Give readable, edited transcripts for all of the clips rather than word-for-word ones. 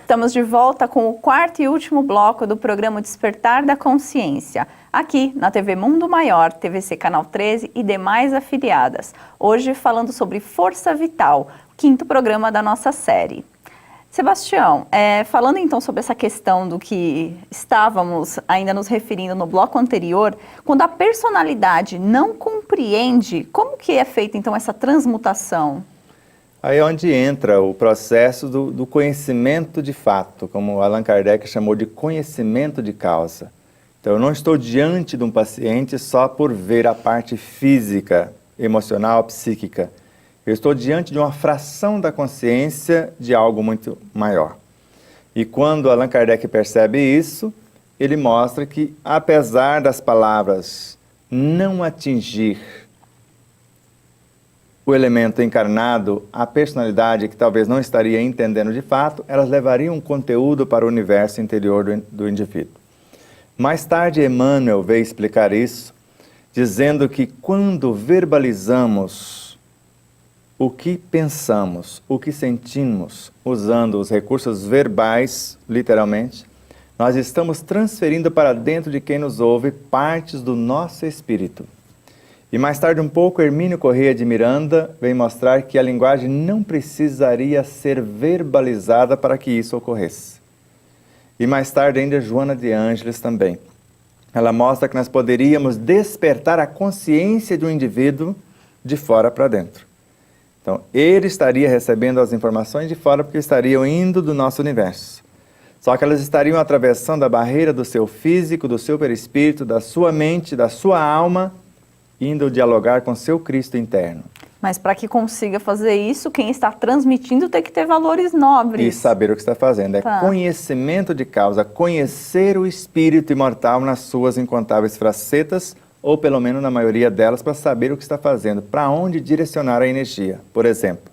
Estamos de volta com o quarto e último bloco do programa Despertar da Consciência, aqui na TV Mundo Maior, TVC Canal 13 e demais afiliadas. Hoje falando sobre Força Vital, quinto programa da nossa série. Sebastião, falando então sobre essa questão do que estávamos ainda nos referindo no bloco anterior, quando a personalidade não compreende, como que é feita então essa transmutação? Aí é onde entra o processo do conhecimento de fato, como Allan Kardec chamou de conhecimento de causa. Então eu não estou diante de um paciente só por ver a parte física, emocional, psíquica. Eu estou diante de uma fração da consciência de algo muito maior. E quando Allan Kardec percebe isso, ele mostra que, apesar das palavras não atingir o elemento encarnado, a personalidade que talvez não estaria entendendo de fato, elas levariam um conteúdo para o universo interior do indivíduo. Mais tarde, Emmanuel veio explicar isso, dizendo que quando verbalizamos o que pensamos, o que sentimos, usando os recursos verbais, literalmente, nós estamos transferindo para dentro de quem nos ouve partes do nosso espírito. E mais tarde um pouco, Hermínio Corrêa de Miranda vem mostrar que a linguagem não precisaria ser verbalizada para que isso ocorresse. E mais tarde ainda Joana de Ângeles também. Ela mostra que nós poderíamos despertar a consciência de um indivíduo de fora para dentro. Então, ele estaria recebendo as informações de fora porque estariam indo do nosso universo. Só que elas estariam atravessando a barreira do seu físico, do seu perispírito, da sua mente, da sua alma, indo dialogar com seu Cristo interno. Mas para que consiga fazer isso, quem está transmitindo tem que ter valores nobres. E saber o que está fazendo. É conhecimento de causa, conhecer o espírito imortal nas suas incontáveis facetas, ou pelo menos na maioria delas, para saber o que está fazendo, para onde direcionar a energia. Por exemplo,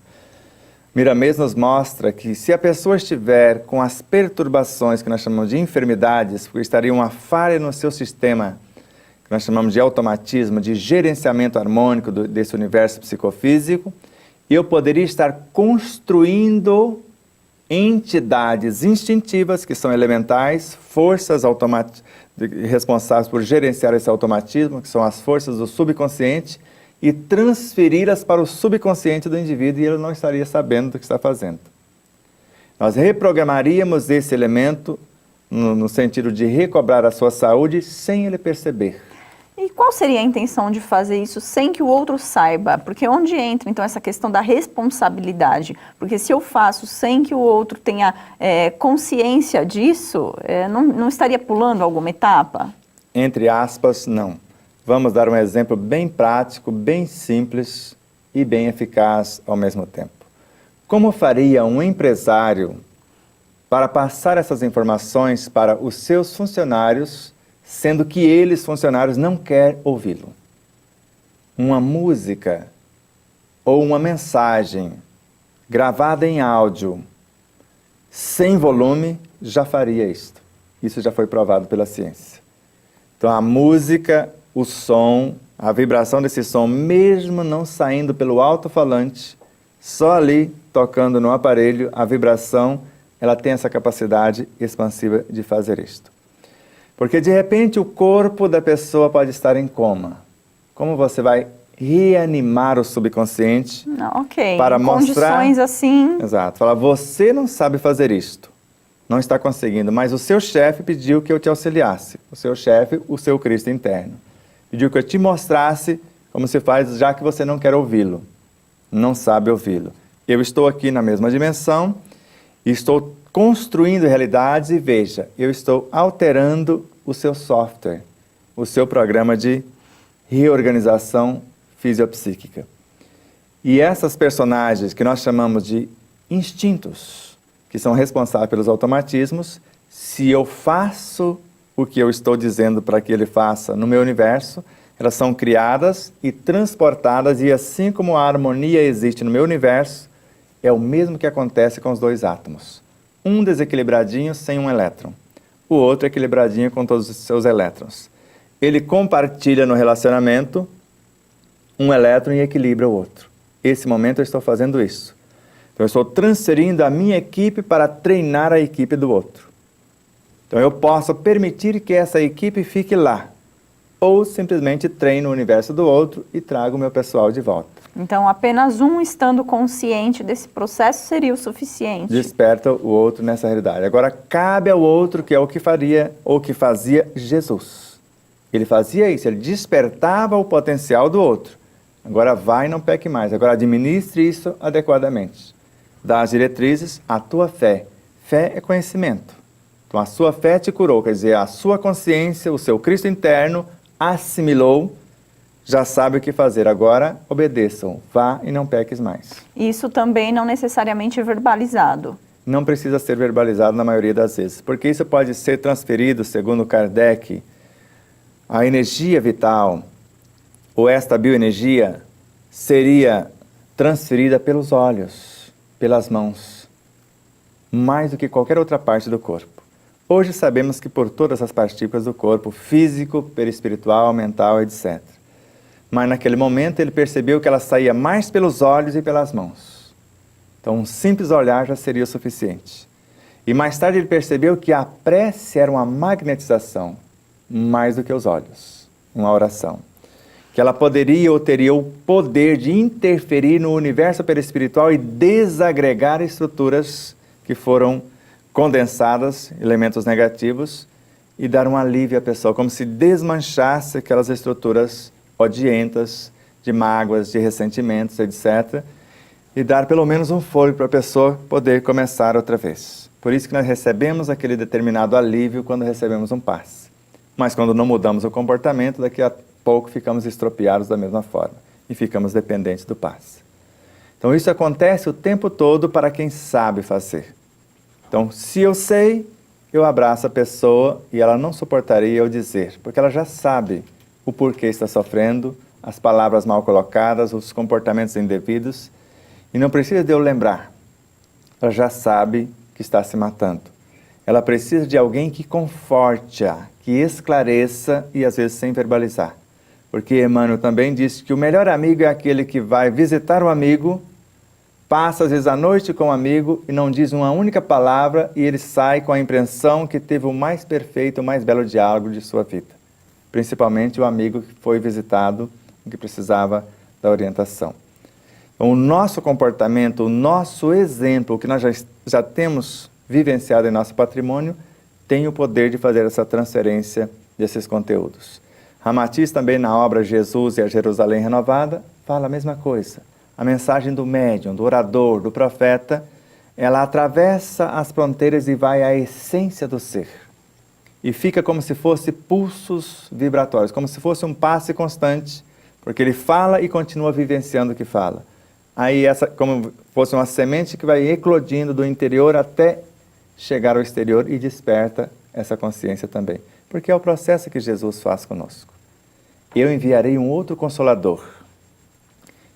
Miramês nos mostra que se a pessoa estiver com as perturbações que nós chamamos de enfermidades, porque estaria uma falha no seu sistema, que nós chamamos de automatismo, de gerenciamento harmônico desse universo psicofísico, eu poderia estar construindo entidades instintivas, que são elementais, forças responsáveis por gerenciar esse automatismo, que são as forças do subconsciente, e transferi-las para o subconsciente do indivíduo, e ele não estaria sabendo do que está fazendo. Nós reprogramaríamos esse elemento no sentido de recobrar a sua saúde sem ele perceber. E qual seria a intenção de fazer isso sem que o outro saiba? Porque onde entra, então, essa questão da responsabilidade? Porque se eu faço sem que o outro tenha consciência disso, não estaria pulando alguma etapa? Entre aspas, não. Vamos dar um exemplo bem prático, bem simples e bem eficaz ao mesmo tempo. Como faria um empresário para passar essas informações para os seus funcionários, sendo que eles, funcionários, não querem ouvi-lo? Uma música ou uma mensagem gravada em áudio, sem volume, já faria isto. Isso já foi provado pela ciência. Então a música, o som, a vibração desse som, mesmo não saindo pelo alto-falante, só ali, tocando no aparelho, a vibração, ela tem essa capacidade expansiva de fazer isto. Porque de repente o corpo da pessoa pode estar em coma. Como você vai reanimar o subconsciente para mostrar... condições assim... Exato. Falar, você não sabe fazer isto. Não está conseguindo, mas o seu chefe pediu que eu te auxiliasse. O seu chefe, o seu Cristo interno. Pediu que eu te mostrasse como se faz, já que você não quer ouvi-lo. Não sabe ouvi-lo. Eu estou aqui na mesma dimensão e estou construindo realidades e veja, eu estou alterando o seu software, o seu programa de reorganização fisiopsíquica. E essas personagens que nós chamamos de instintos, que são responsáveis pelos automatismos, se eu faço o que eu estou dizendo para que ele faça no meu universo, elas são criadas e transportadas, e assim como a harmonia existe no meu universo, é o mesmo que acontece com os dois átomos. Um desequilibradinho sem um elétron, o outro equilibradinho com todos os seus elétrons. Ele compartilha no relacionamento um elétron e equilibra o outro. Esse momento eu estou fazendo isso. Então eu estou transferindo a minha equipe para treinar a equipe do outro. Então eu posso permitir que essa equipe fique lá, ou simplesmente treino o universo do outro e trago o meu pessoal de volta. Então apenas um estando consciente desse processo seria o suficiente. Desperta o outro nessa realidade. Agora cabe ao outro, que é o que faria ou que fazia Jesus. Ele fazia isso, ele despertava o potencial do outro. Agora vai e não peque mais. Agora administre isso adequadamente. Dá as diretrizes, a tua fé. Fé é conhecimento. Então a sua fé te curou, quer dizer, a sua consciência, o seu Cristo interno assimilou, já sabe o que fazer. Agora obedeçam, vá e não peques mais. Isso também não necessariamente verbalizado. Não precisa ser verbalizado na maioria das vezes, porque isso pode ser transferido, segundo Kardec, a energia vital, ou esta bioenergia, seria transferida pelos olhos, pelas mãos, mais do que qualquer outra parte do corpo. Hoje sabemos que por todas as partículas do corpo, físico, perispiritual, mental, etc. Mas naquele momento ele percebeu que ela saía mais pelos olhos e pelas mãos. Então um simples olhar já seria o suficiente. E mais tarde ele percebeu que a prece era uma magnetização, mais do que os olhos, uma oração. Que ela poderia ou teria o poder de interferir no universo perispiritual e desagregar estruturas que foram condensadas, elementos negativos, e dar um alívio à pessoa, como se desmanchasse aquelas estruturas odientas, de mágoas, de ressentimentos, etc., e dar pelo menos um fôlego para a pessoa poder começar outra vez. Por isso que nós recebemos aquele determinado alívio quando recebemos um passe. Mas quando não mudamos o comportamento, daqui a pouco ficamos estropiados da mesma forma e ficamos dependentes do passe. Então isso acontece o tempo todo para quem sabe fazer. Então, se eu sei, eu abraço a pessoa e ela não suportaria eu dizer, porque ela já sabe o porquê está sofrendo, as palavras mal colocadas, os comportamentos indevidos, e não precisa de eu lembrar. Ela já sabe que está se matando. Ela precisa de alguém que conforte-a, que esclareça e às vezes sem verbalizar. Porque Emmanuel também disse que o melhor amigo é aquele que vai visitar o amigo, passa às vezes a noite com o amigo e não diz uma única palavra e ele sai com a impressão que teve o mais perfeito, o mais belo diálogo de sua vida. Principalmente o amigo que foi visitado e que precisava da orientação. Então, o nosso comportamento, o nosso exemplo, o que nós já temos vivenciado em nosso patrimônio, tem o poder de fazer essa transferência desses conteúdos. Ramatiz também na obra Jesus e a Jerusalém Renovada fala a mesma coisa. A mensagem do médium, do orador, do profeta, ela atravessa as fronteiras e vai à essência do ser. E fica como se fosse pulsos vibratórios, como se fosse um passe constante, porque ele fala e continua vivenciando o que fala. Aí essa como fosse uma semente que vai eclodindo do interior até chegar ao exterior e desperta essa consciência também. Porque é o processo que Jesus faz conosco. Eu enviarei um outro Consolador,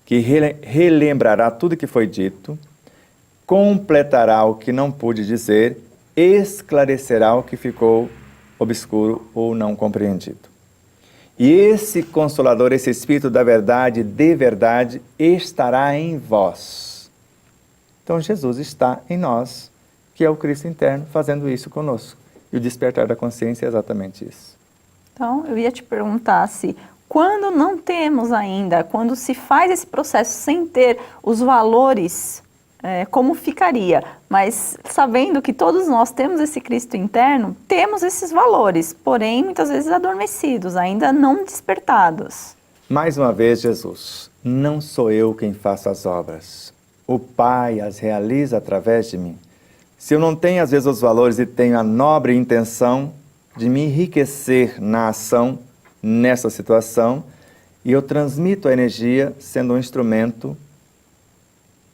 que relembrará tudo que foi dito, completará o que não pude dizer, esclarecerá o que ficou obscuro ou não compreendido. E esse Consolador, esse Espírito da verdade, de verdade, estará em vós. Então Jesus está em nós, que é o Cristo interno, fazendo isso conosco. E o despertar da consciência é exatamente isso. Então, eu ia te perguntar se, quando não temos ainda, quando se faz esse processo sem ter os valores, como ficaria? Mas sabendo que todos nós temos esse Cristo interno, temos esses valores, porém muitas vezes adormecidos, ainda não despertados. Mais uma vez, Jesus, não sou eu quem faço as obras. O Pai as realiza através de mim. Se eu não tenho às vezes os valores e tenho a nobre intenção de me enriquecer na ação, nessa situação, e eu transmito a energia sendo um instrumento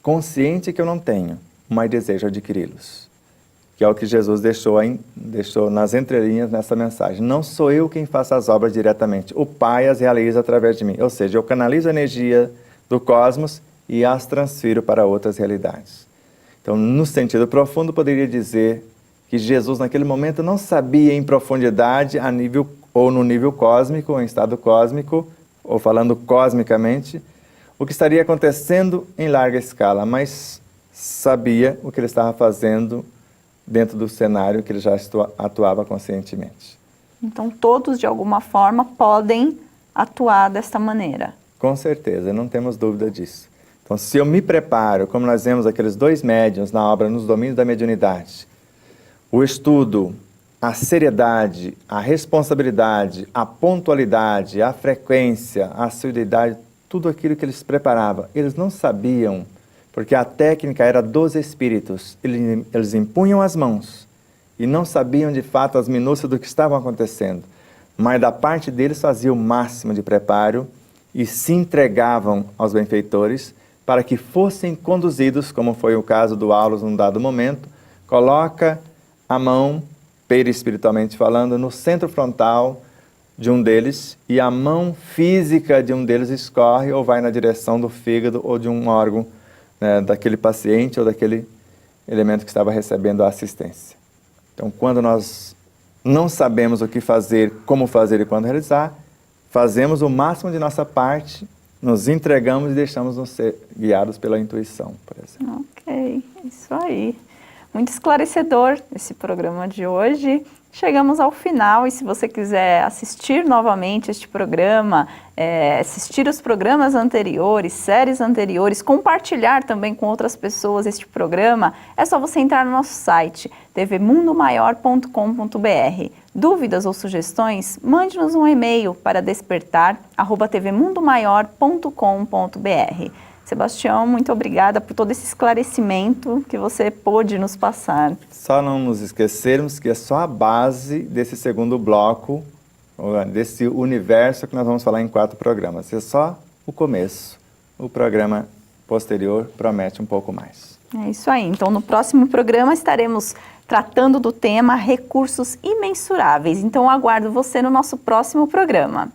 consciente que eu não tenho, mas desejo adquiri-los. Que é o que Jesus deixou nas entrelinhas nessa mensagem. Não sou eu quem faço as obras diretamente, o Pai as realiza através de mim. Ou seja, eu canalizo a energia do cosmos e as transfiro para outras realidades. Então, no sentido profundo, poderia dizer que Jesus naquele momento não sabia em profundidade a nível ou no nível cósmico, ou em estado cósmico, ou falando cosmicamente, o que estaria acontecendo em larga escala, mas sabia o que ele estava fazendo dentro do cenário que ele já atuava conscientemente. Então, todos, de alguma forma, podem atuar desta maneira. Com certeza, não temos dúvida disso. Então, se eu me preparo, como nós vemos aqueles dois médiuns na obra Nos Domínios da Mediunidade, o estudo, a seriedade, a responsabilidade, a pontualidade, a frequência, a assiduidade, tudo aquilo que eles preparavam, eles não sabiam, porque a técnica era dos espíritos. Eles impunham as mãos e não sabiam de fato as minúcias do que estavam acontecendo, mas da parte deles faziam o máximo de preparo e se entregavam aos benfeitores para que fossem conduzidos, como foi o caso do Aulos num dado momento, coloca a mão, perispiritualmente falando, no centro frontal de um deles e a mão física de um deles escorre ou vai na direção do fígado ou de um órgão, né, daquele paciente ou daquele elemento que estava recebendo a assistência. Então, quando nós não sabemos o que fazer, como fazer e quando realizar, fazemos o máximo de nossa parte, nos entregamos e deixamos-nos ser guiados pela intuição, por exemplo. Ok, isso aí. Muito esclarecedor esse programa de hoje. Chegamos ao final e se você quiser assistir novamente este programa, assistir os programas anteriores, séries anteriores, compartilhar também com outras pessoas este programa, é só você entrar no nosso site, tvmundomaior.com.br. Dúvidas ou sugestões? Mande-nos um e-mail para despertar@tvmundomaior.com.br. Sebastião, muito obrigada por todo esse esclarecimento que você pôde nos passar. Só não nos esquecermos que é só a base desse segundo bloco, desse universo que nós vamos falar em 4 programas. É só o começo. O programa posterior promete um pouco mais. É isso aí. Então, no próximo programa estaremos tratando do tema recursos imensuráveis. Então, aguardo você no nosso próximo programa.